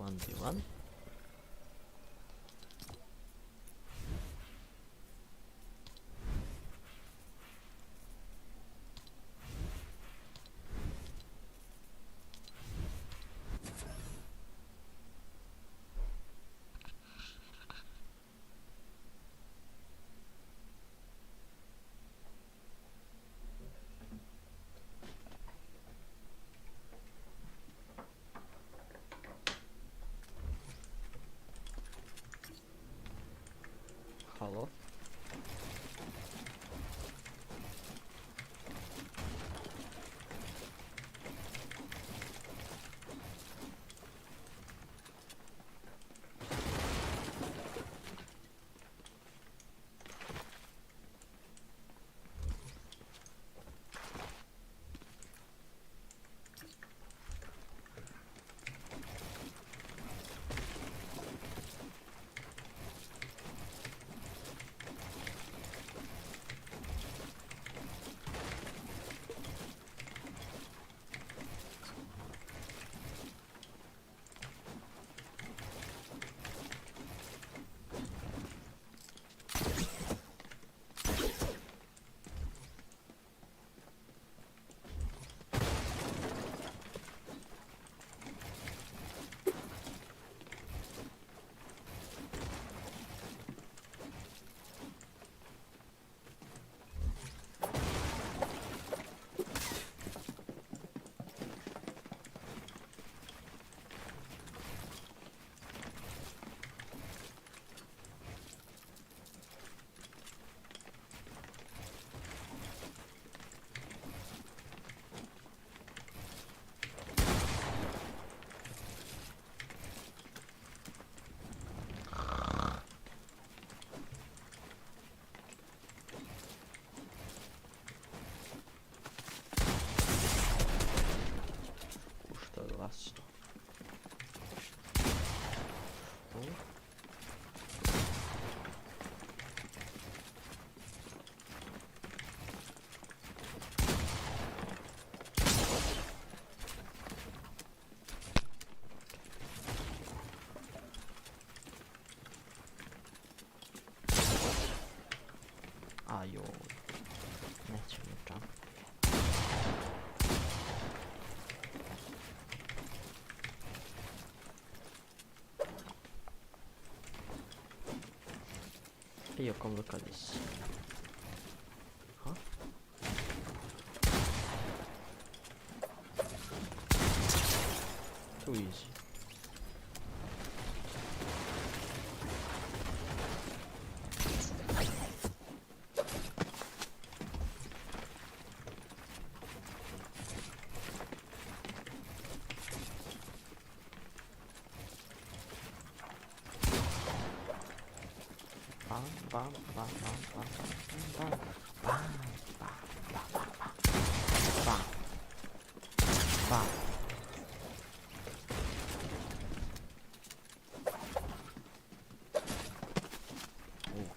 1v1. Halo? Što je glasno? Ajoj, neće mi jump. Io come look at this. Huh? Too easy. Bam, bam, bam, bam, bam, bam, bam, bam, bam, bam, bam.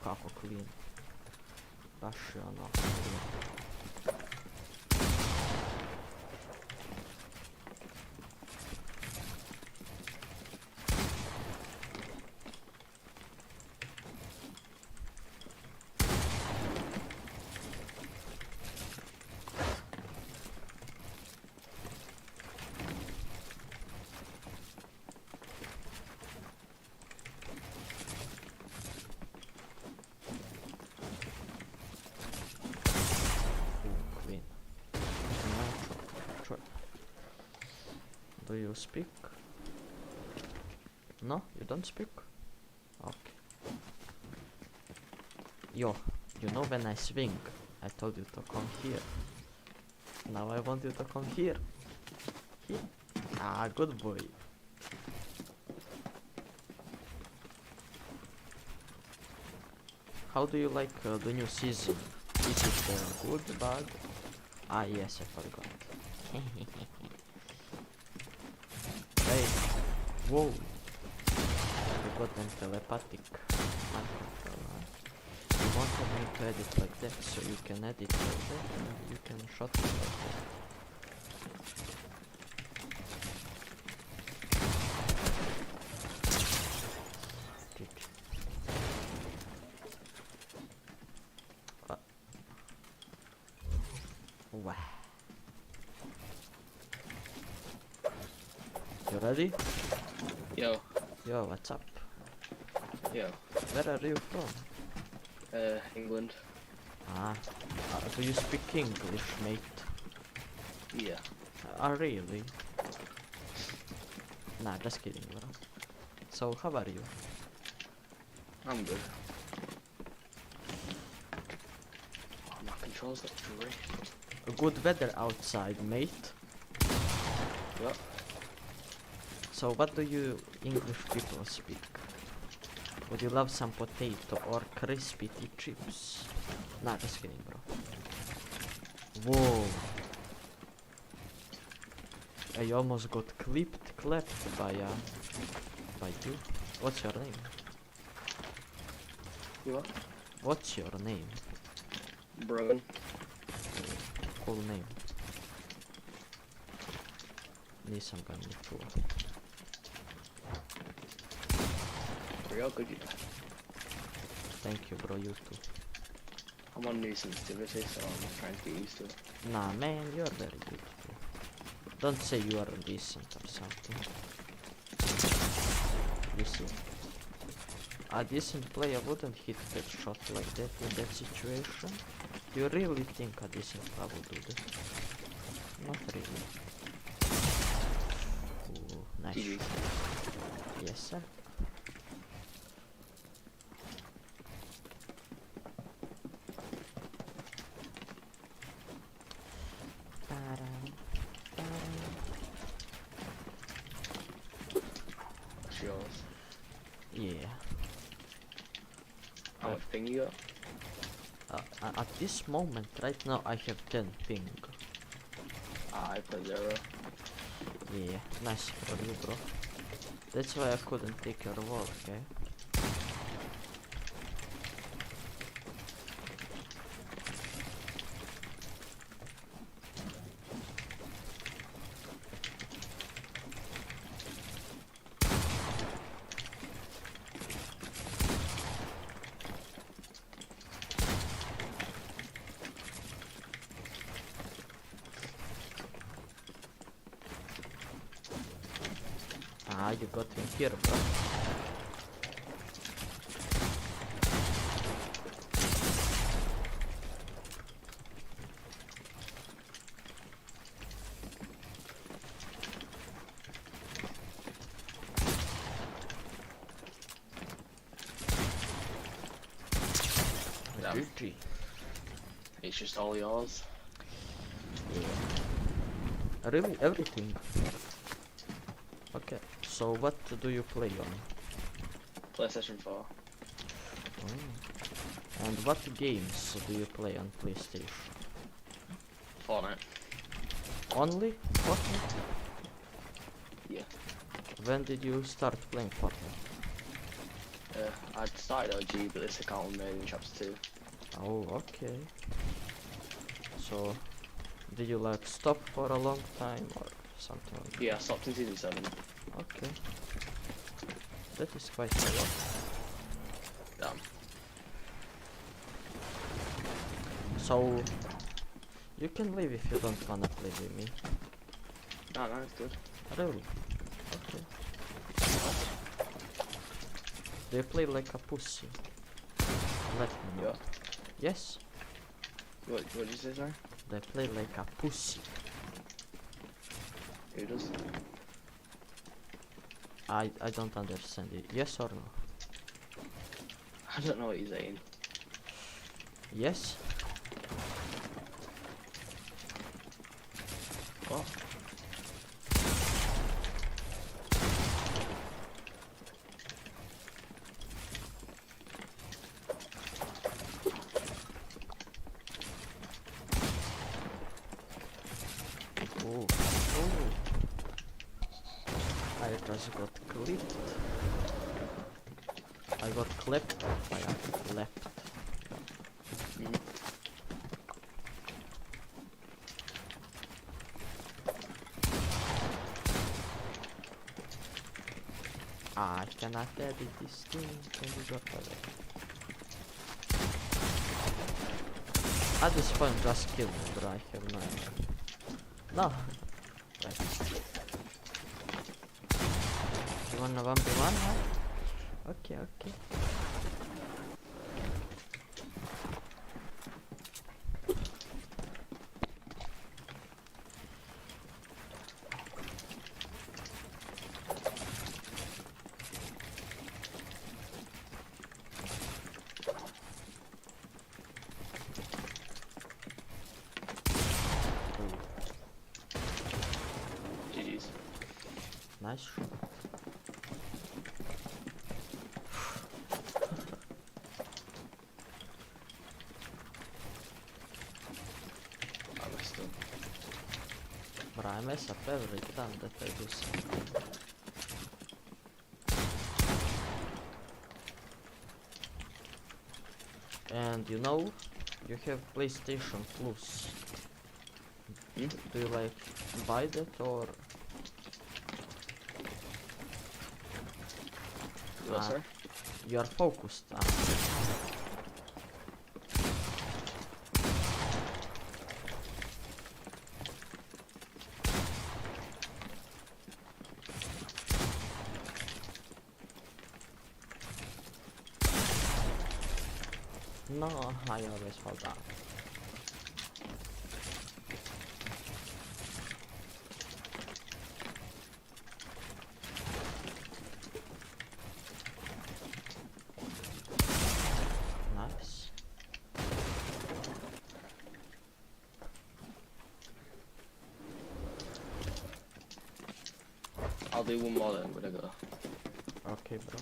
Kako clean. Baš je ono clean. Do you speak? No, you don't speak? Okay. Yo, you know when I swing, I told you to come here. Now I want you to come here. Here. Ah, good boy. How do you like the new season? Is it good, bad? Ah, yes, I forgot. Hey, whoa! You got them telepathic. You wanted me to edit like that, so you can edit like that and you can shot me like that. Wah. You ready? Yo. Yo, what's up? Yo. Where are you from? England. Ah, do you speak English, mate? Yeah. Really? Nah, just kidding, bro. So, how are you? I'm good. Oh, my controls look great. Good weather outside, mate. What? So, what do you English people speak? Would you love some potato or crispy chips? Nah, just kidding, bro. Whoa. I almost got clapped by you. What's your name? You what? What's your name? Brogan. Cool name. Nisam ga nije čuo. Real good. Thank you, bro, you too. I'm on new sensitivity, so I'm trying to get used to it. Nah, man, you're very beautiful. Don't say you are decent or something. You see, a decent player wouldn't hit that shot like that in that situation. You really think a decent player would do that? Not really. Ooh, nice. GG. Yes, sir. What's yours? Yeah. How much ping you got? At this moment, right now, I have 10 ping. I play 0. Yeah, nice for you, bro. That's why I couldn't take your wall, okay? Ah, you got him here, bro. Damn. GG. It's just all yours. Yeah. Really, everything. Okay, so what do you play on? PlayStation 4. Oh. And what games do you play on PlayStation? Fortnite. Only Fortnite? Yeah. When did you start playing Fortnite? I started OG, but this account was made in chapter 2. Oh, okay. So, did you like stop for a long time or something like that? Yeah, I stopped in season 7. Okay. That is quite a lot. Damn. So, you can leave if you don't wanna play with me. No, it's good. Really? Okay. They play like a pussy. Let me know. Yeah. Yes, What did you say, sorry? they play like a pussy. Who does? I don't understand it. Yes or no? I don't know what you're saying. Yes? What? Oh, oh. I just got clipped. I got clipped by a left. I cannot edit this thing. Can you drop that? At this point, just kill me, bro. I have no idea. No. Right. You wanna 1v1, huh? Okay, okay. GG's. Nice shot. I messed up. But I mess up every time that I do something. And you know, you have PlayStation Plus. Hmm? Do you like buy that or? What, sir? You are focused. No, I always fall down. Nice. I'll do one more then, I'm gonna go. Okay, bro.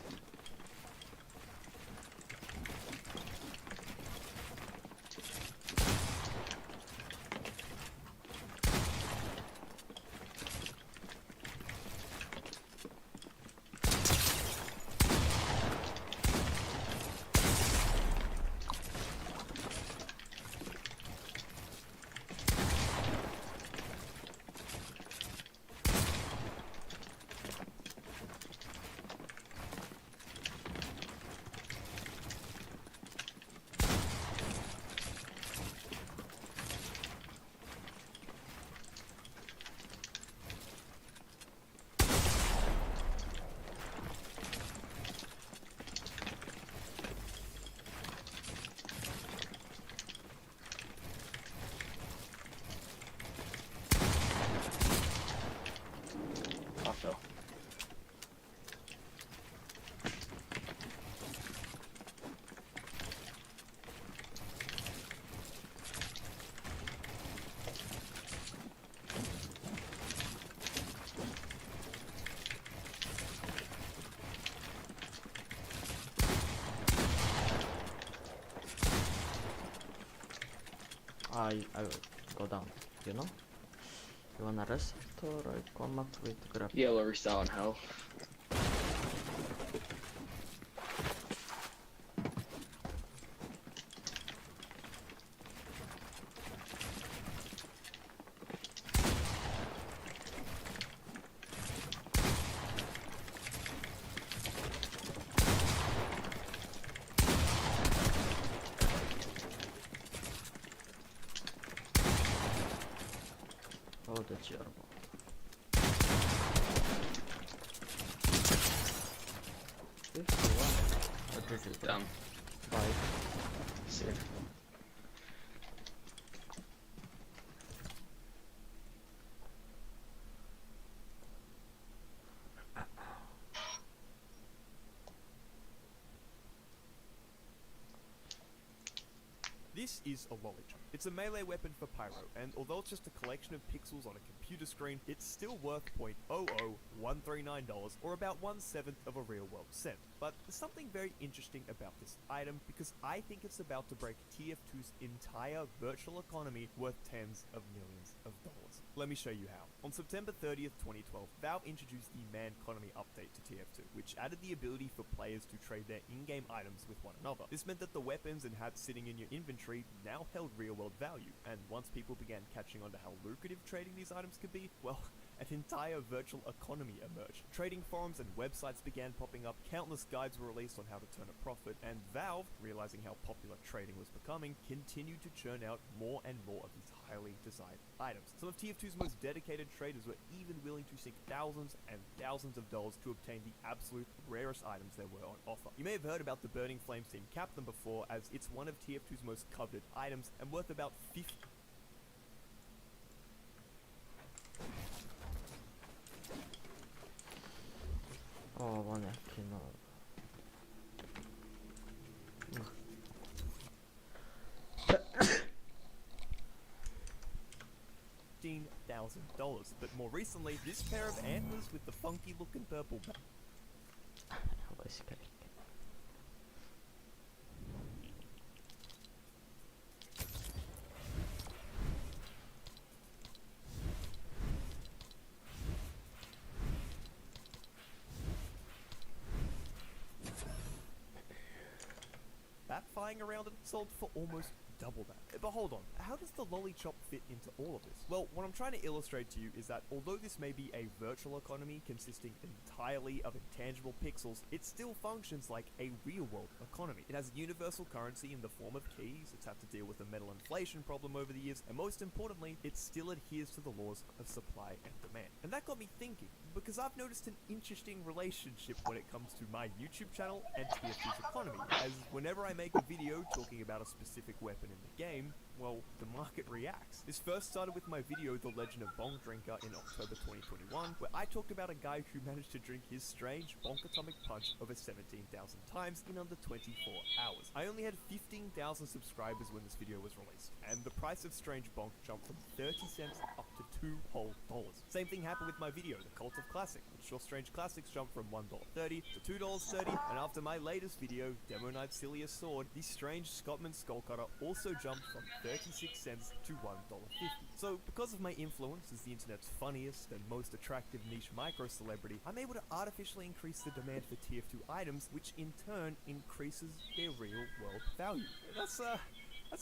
I fell. I will go down, you know? You wanna rest or I come up with grab? Yeah, we'll restart on hell. Oh, that's your ball. What is it? Damn. Bye. Sick. This is a lollipop. It's a melee weapon for Pyro, and although it's just a collection of pixels on a computer screen, it's still worth $0.00139 or about 1/7 of a real world cent. But there's something very interesting about this item because I think it's about to break TF2's entire virtual economy worth tens of millions of dollars. Let me show you how. On September 30th, 2012, Valve introduced the Man Economy update to TF2, which added the ability for players to trade their in-game items with one another. This meant that the weapons and hats sitting in your inventory now held real-world value, and once people began catching on to how lucrative trading these items could be, well, an entire virtual economy emerged. Trading forums and websites began popping up, countless guides were released on how to turn a profit, and Valve, realizing how popular trading was becoming, continued to churn out more and more of these highly desired items. Some of TF2's most dedicated traders were even willing to sink thousands and thousands of dollars to obtain the absolute rarest items there were on offer. You may have heard about the Burning Flames Team Captain before, as it's one of TF2's most coveted items and worth about 50. Oh, one cannot. $15,000. But more recently, this pair of antlers with the funky looking purple Was correct. bat flying around it sold for almost double that. But hold on, how does the lolly chop fit into all of this? Well, what I'm trying to illustrate to you is that although this may be a virtual economy consisting entirely of intangible pixels, it still functions like a real-world economy. It has a universal currency in the form of keys, it's had to deal with the metal inflation problem over the years, and most importantly, it still adheres to the laws of supply and demand. And that got me thinking, because I've noticed an interesting relationship when it comes to my YouTube channel and TF2's economy, as whenever I make a video talking about a specific weapon in the game, well, the market reacts. This first started with my video, The Legend of Bonk Drinker, in October 2021, where I talked about a guy who managed to drink his strange Bonk Atomic Punch over 17,000 times in under 24 hours. I only had 15,000 subscribers when this video was released, and the price of Strange Bonk jumped from 30 cents up to $2 whole. Same thing happened with my video, The Cult of Classic, which saw Strange Classics jump from $1.30 to $2.30, and after my latest video, Demo Knight's Silliest Sword, the Strange Scotsman Skullcutter also jumped from 36 cents to $1.50. So, because of my influence as the internet's funniest and most attractive niche micro-celebrity, I'm able to artificially increase the demand for TF2 items, which in turn increases their real-world value. That's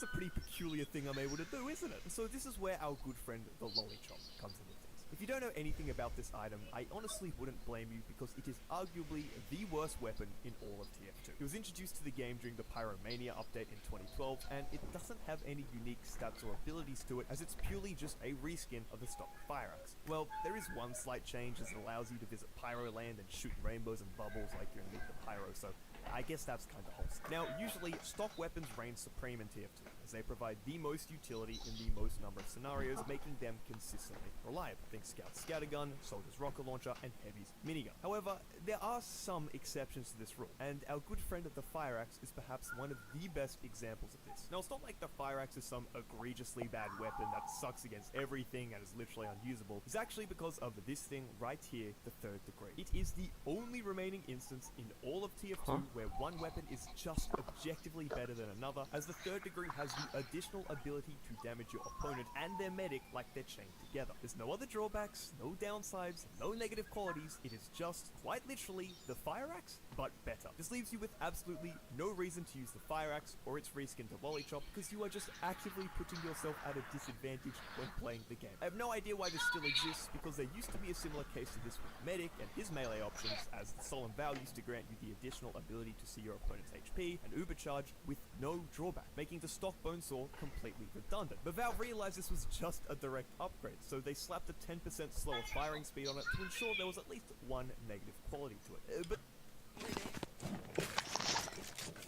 a pretty peculiar thing I'm able to do, isn't it? So this is where our good friend, the Lollychop, comes into things. If you don't know anything about this item, I honestly wouldn't blame you because it is arguably the worst weapon in all of TF2. It was introduced to the game during the Pyromania update in 2012, and it doesn't have any unique stats or abilities to it, as it's purely just a reskin of the stock Fire Axe. Well, there is one slight change, as it allows you to visit Pyroland and shoot rainbows and bubbles like you're in the Pyro, so I guess that's kinda wholesome. Now, usually, stock weapons reign supreme in TF2, as they provide the most utility in the most number of scenarios, making them consistently reliable. Think Scout's Scattergun, Soldier's Rocket Launcher, and Heavy's Minigun. However, there are some exceptions to this rule, and our good friend of the Fire Axe is perhaps one of the best examples of this. Now, it's not like the Fire Axe is some egregiously bad weapon that sucks against everything and is literally unusable. It's actually because of this thing right here, the Third Degree. It is the only remaining instance in all of TF2 where one weapon is just objectively better than another, as the Third Degree has the additional ability to damage your opponent and their medic like they're chained together. There's no other drawbacks, no downsides, no negative qualities. It is just, quite literally, the Fire Axe, but better. This leaves you with absolutely no reason to use the Fire Axe or its reskin to Lollychop, because you are just actively putting yourself at a disadvantage when playing the game. I have no idea why this still exists, because there used to be a similar case to this with Medic and his melee options, as the Solemn Vow used to grant you the additional ability to see your opponent's HP and Ubercharge with no drawback, making the stock Bonesaw completely redundant. But Valve realized this was just a direct upgrade, so they slapped a 10% slower firing speed on it to ensure there was at least one negative quality to it. But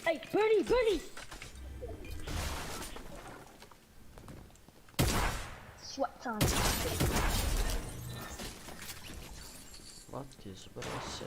hey, Birdie! Sweat time. What is what I say?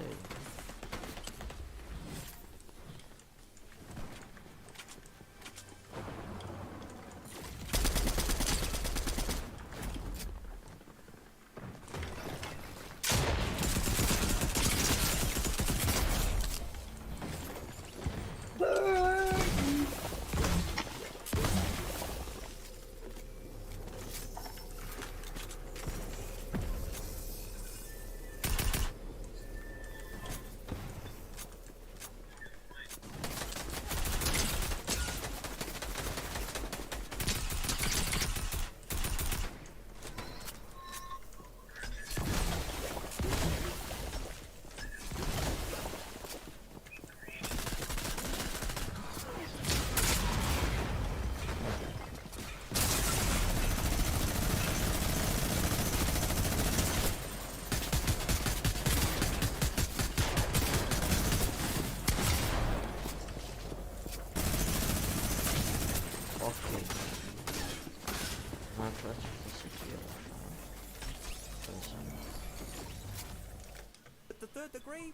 not let's secure. But the third degree,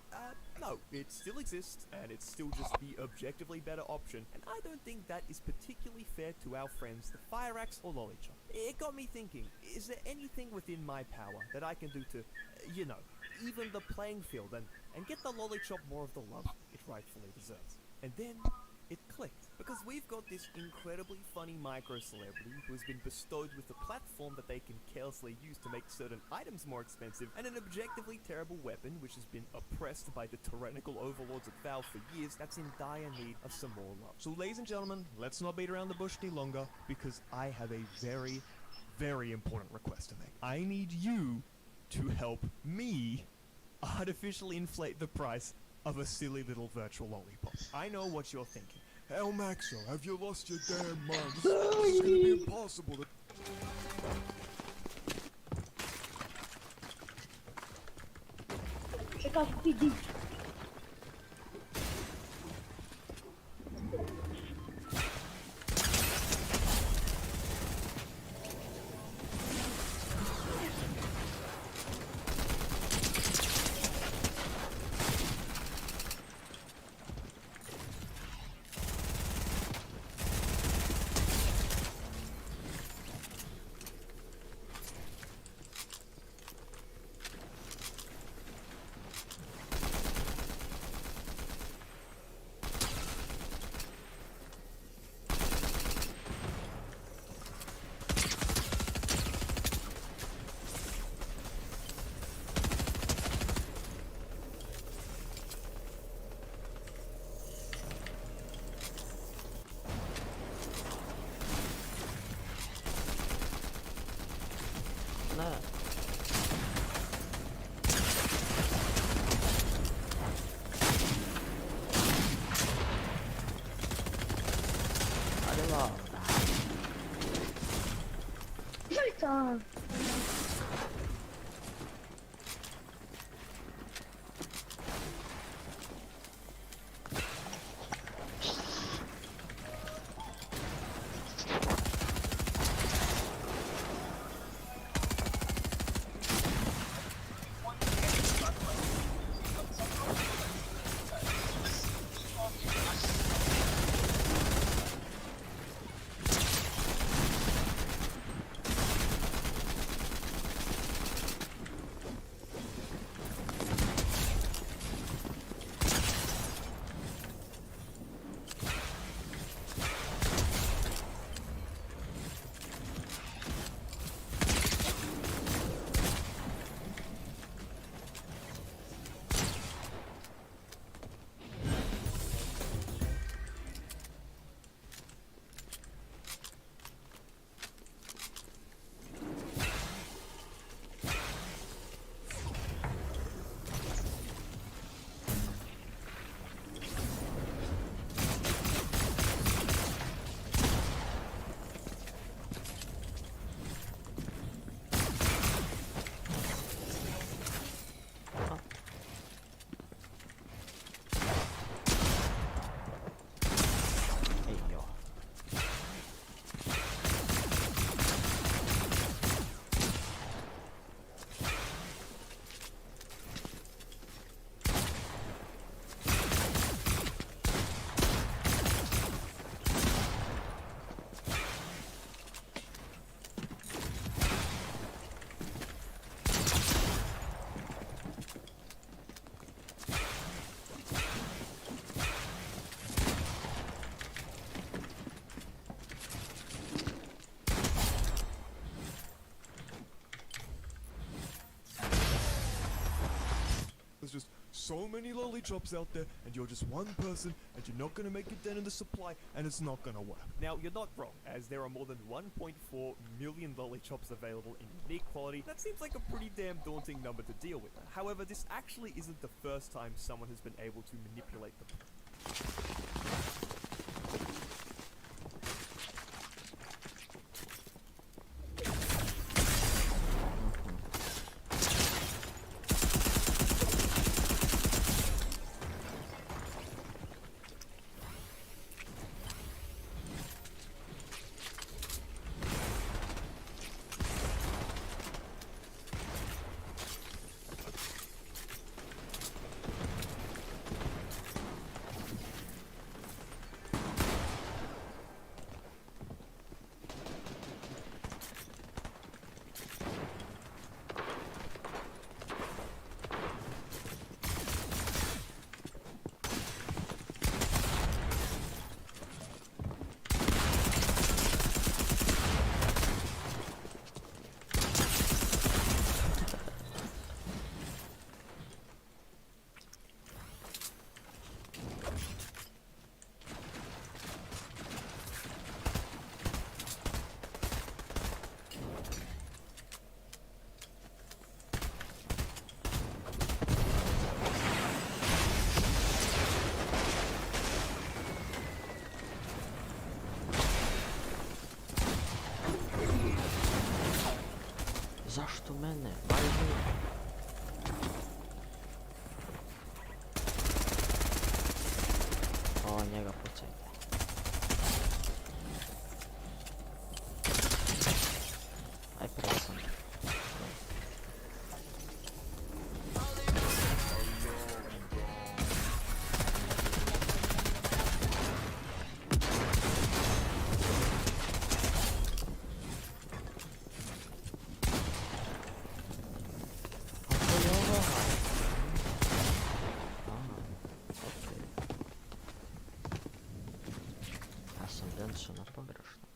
no, it still exists, and it's still just the objectively better option, and I don't think that is particularly fair to our friends, the Fire Axe or Lollichop. It got me thinking, is there anything within my power that I can do to, even the playing field and get the Lollichop more of the love it rightfully deserves? And then it clicked, because we've got this incredibly funny micro-celebrity who has been bestowed with a platform that they can carelessly use to make certain items more expensive, and an objectively terrible weapon which has been oppressed by the tyrannical overlords of Valve for years that's in dire need of some more love. So ladies and gentlemen, let's not beat around the bush any longer, because I have a very, very important request to make. I need you to help me artificially inflate the price of a silly little virtual lollipop. I know what you're thinking. Hell, Maxo, have you lost your damn mind? This is gonna be impossible to... Check out PD. Nah. Adalah. Shaitan. There's just so many lollichops out there, and you're just one person, and you're not gonna make it down in the supply, and it's not gonna work. Now, you're not wrong, as there are more than 1.4 million lollichops available in unique quality. That seems like a pretty damn daunting number to deal with. However, this actually isn't the first time someone has been able to manipulate them. too many. Why me? O, njega pucajte. Aj presam. Ako je ovo? Aha, okej. Ja sam denso na pogrešno.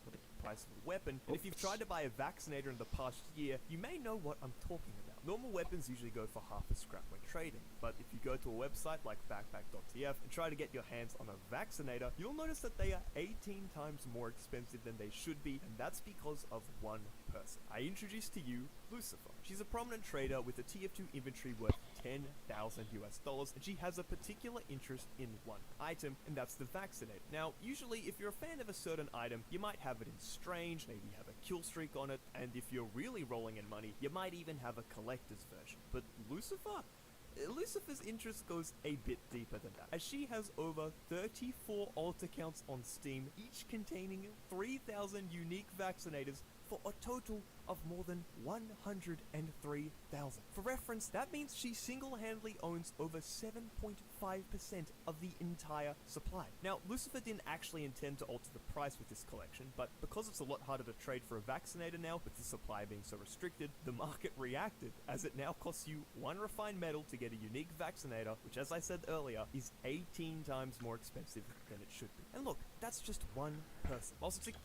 Price of a weapon, and if you've tried to buy a vaccinator in the past year, you may know what I'm talking about. Normal weapons usually go for half a scrap when trading, but if you go to a website like backpack.tf and try to get your hands on a vaccinator, you'll notice that they are 18 times more expensive than they should be, and that's because of one person. I introduce to you Lucifer. She's a prominent trader with a TF2 inventory worth $10,000, and she has a particular interest in one item, and that's the vaccinator. Now, usually if you're a fan of a certain item, you might have it in strange, maybe have a kill streak on it, and if you're really rolling in money, you might even have a collector's version. But Lucifer's interest goes a bit deeper than that, as she has over 34 alt accounts on Steam, each containing 3,000 unique vaccinators for a total of more than 103,000. For reference, that means she single-handedly owns over 7.5% of the entire supply. Now, Lucifer didn't actually intend to alter the price with this collection, but because it's a lot harder to trade for a vaccinator now, with the supply being so restricted, the market reacted, as it now costs you 1 refined metal to get a unique vaccinator, which, as I said earlier, is 18 times more expensive than it should be. And look, that's just one person. Whilst it's